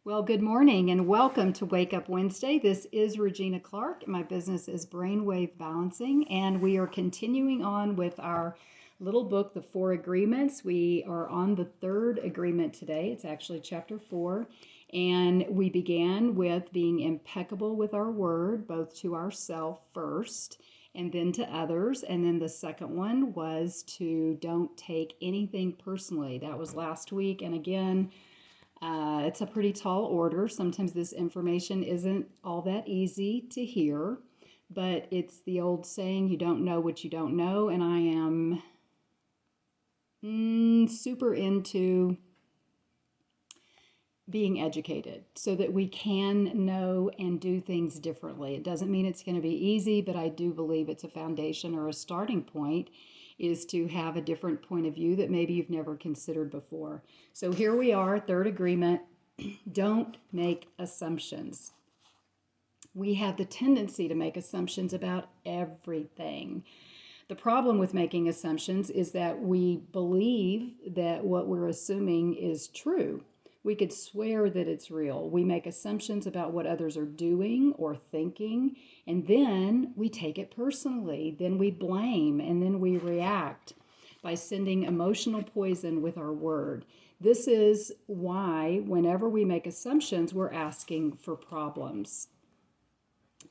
Well, good morning and welcome to Wake Up Wednesday. This is Regina Clark. My business is Brainwave Balancing, and we are continuing on with our little book, The Four Agreements. We are on the third agreement today. It's actually chapter 4, and we began with being impeccable with our word, both to ourselves first and then to others. And then the second one was to don't take anything personally. That was last week, and again, it's a pretty tall order. Sometimes this information isn't all that easy to hear, but it's the old saying, you don't know what you don't know, and I am super into being educated so that we can know and do things differently. It doesn't mean it's going to be easy, but I do believe it's a foundation or a starting point is to have a different point of view that maybe you've never considered before. So here we are, third agreement. Don't make assumptions. We have the tendency to make assumptions about everything. The problem with making assumptions is that we believe that what we're assuming is true. We could swear that it's real. We make assumptions about what others are doing or thinking, and then we take it personally. Then we blame, and then we react by sending emotional poison with our word. This is why, whenever we make assumptions, we're asking for problems.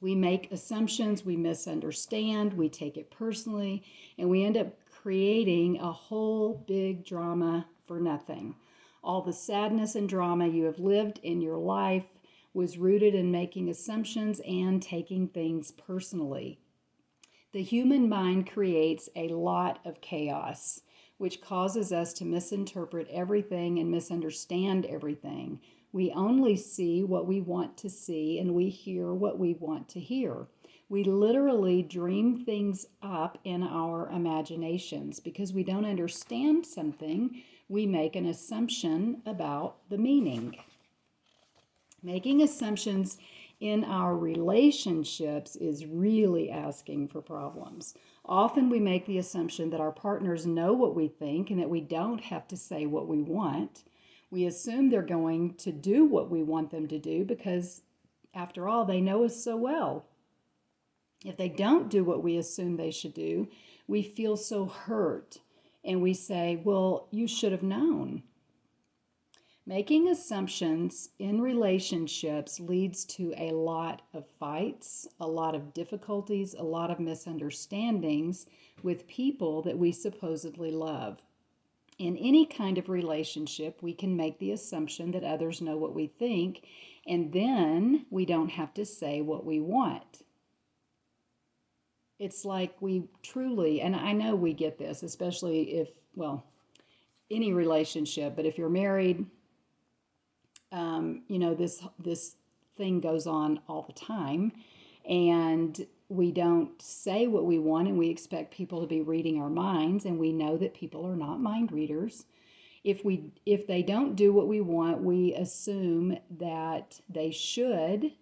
We make assumptions, we misunderstand, we take it personally, and we end up creating a whole big drama for nothing. All the sadness and drama you have lived in your life was rooted in making assumptions and taking things personally. The human mind creates a lot of chaos, which causes us to misinterpret everything and misunderstand everything. We only see what we want to see, and we hear what we want to hear. We literally dream things up in our imaginations. Because we don't understand something, we make an assumption about the meaning. Making assumptions in our relationships is really asking for problems. Often we make the assumption that our partners know what we think and that we don't have to say what we want. We assume they're going to do what we want them to do because, after all, they know us so well. If they don't do what we assume they should do, we feel so hurt and we say, well, you should have known. Making assumptions in relationships leads to a lot of fights, a lot of difficulties, a lot of misunderstandings with people that we supposedly love. In any kind of relationship, we can make the assumption that others know what we think, and then we don't have to say what we want. It's like we truly, and I know we get this, especially if, well, any relationship, but if you're married, this thing goes on all the time, and we don't say what we want, and we expect people to be reading our minds, and we know that people are not mind readers. If they don't do what we want, we assume that they should,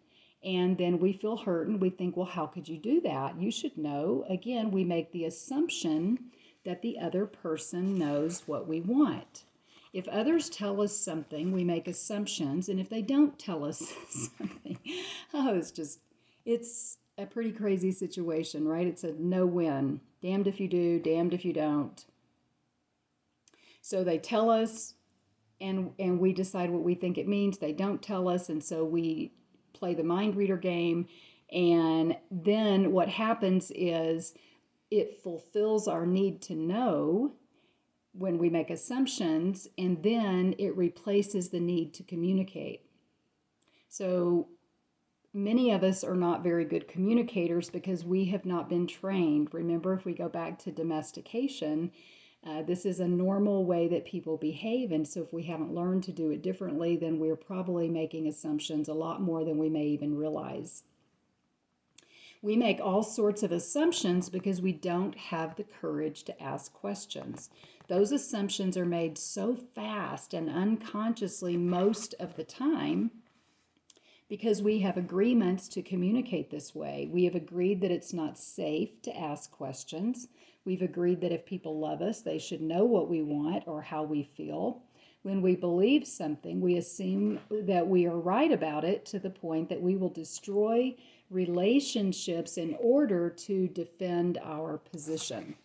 and then we feel hurt and we think, well, how could you do that? You should know. Again, we make the assumption that the other person knows what we want. If others tell us something, we make assumptions, and if they don't tell us something, it's a pretty crazy situation, right? It's a no-win. Damned if you do, damned if you don't. So they tell us, and we decide what we think it means. They don't tell us, and so we play the mind reader game, and then what happens is it fulfills our need to know when we make assumptions, and then it replaces the need to communicate. So many of us are not very good communicators because we have not been trained. Remember, if we go back to domestication, this is a normal way that people behave, and so if we haven't learned to do it differently, then we're probably making assumptions a lot more than we may even realize. We make all sorts of assumptions because we don't have the courage to ask questions. Those assumptions are made so fast and unconsciously most of the time because we have agreements to communicate this way. We have agreed that it's not safe to ask questions. We've agreed that if people love us, they should know what we want or how we feel. When we believe something, we assume that we are right about it to the point that we will destroy relationships in order to defend our position.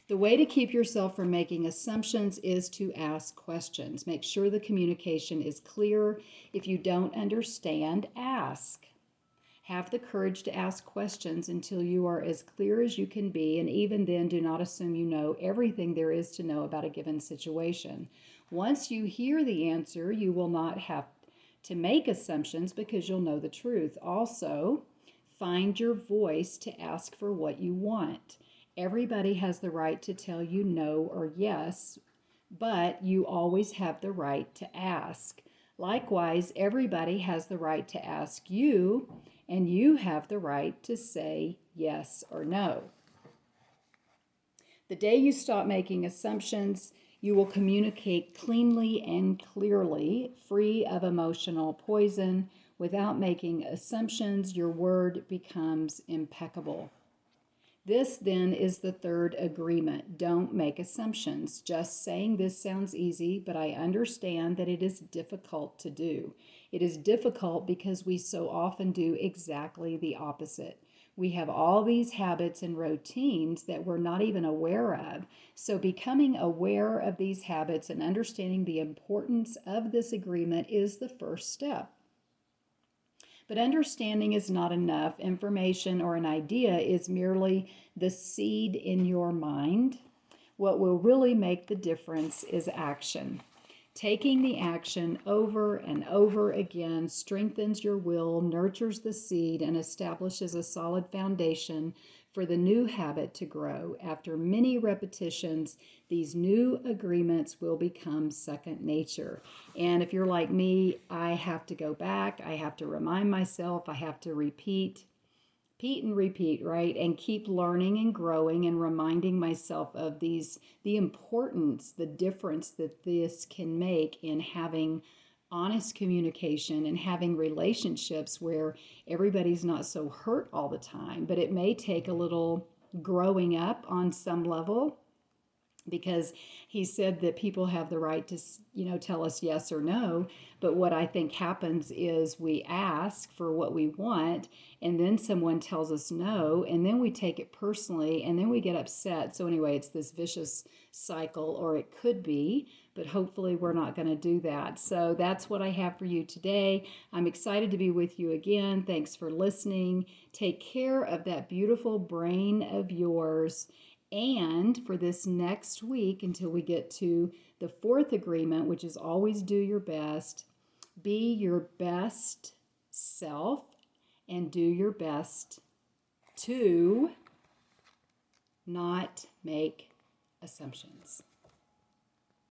The way to keep yourself from making assumptions is to ask questions. Make sure the communication is clear. If you don't understand, ask. Have the courage to ask questions until you are as clear as you can be, and even then, do not assume you know everything there is to know about a given situation. Once you hear the answer, you will not have to make assumptions because you'll know the truth. Also, find your voice to ask for what you want. Everybody has the right to tell you no or yes, but you always have the right to ask. Likewise, everybody has the right to ask you, and you have the right to say yes or no. The day you stop making assumptions, you will communicate cleanly and clearly, free of emotional poison. Without making assumptions, your word becomes impeccable. This then is the third agreement. Don't make assumptions. Just saying this sounds easy, but I understand that it is difficult to do. It is difficult because we so often do exactly the opposite. We have all these habits and routines that we're not even aware of. So, becoming aware of these habits and understanding the importance of this agreement is the first step. But understanding is not enough. Information or an idea is merely the seed in your mind. What will really make the difference is action. Taking the action over and over again strengthens your will, nurtures the seed, and establishes a solid foundation for the new habit to grow. After many repetitions, these new agreements will become second nature. And if you're like me, I have to go back, I have to remind myself, I have to repeat and repeat, right? And keep learning and growing and reminding myself of the importance, the difference that this can make in having honest communication and having relationships where everybody's not so hurt all the time. But it may take a little growing up on some level, because he said that people have the right to, tell us yes or no. But what I think happens is we ask for what we want, and then someone tells us no, and then we take it personally, and then we get upset. So anyway, it's this vicious cycle, or it could be, but hopefully we're not going to do that. So that's what I have for you today. I'm excited to be with you again. Thanks for listening. Take care of that beautiful brain of yours. And for this next week, until we get to the fourth agreement, which is always do your best, be your best self, and do your best to not make assumptions.